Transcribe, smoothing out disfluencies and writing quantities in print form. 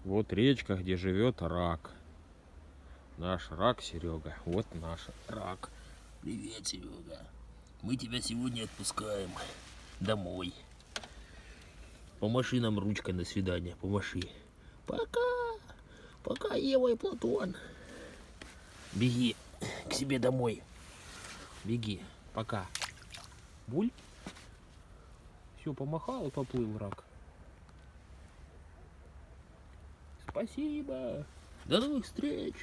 Вот речка, где живет рак. Наш рак, Серега. Вот наш рак. Привет, Серега. Мы тебя сегодня отпускаем домой. Помаши нам ручкой на свидание, помаши. Пока. Пока, Ева и Платон. Беги к себе домой. Беги. Пока. Буль. Все, помахал и поплыл рак. Спасибо. До новых встреч.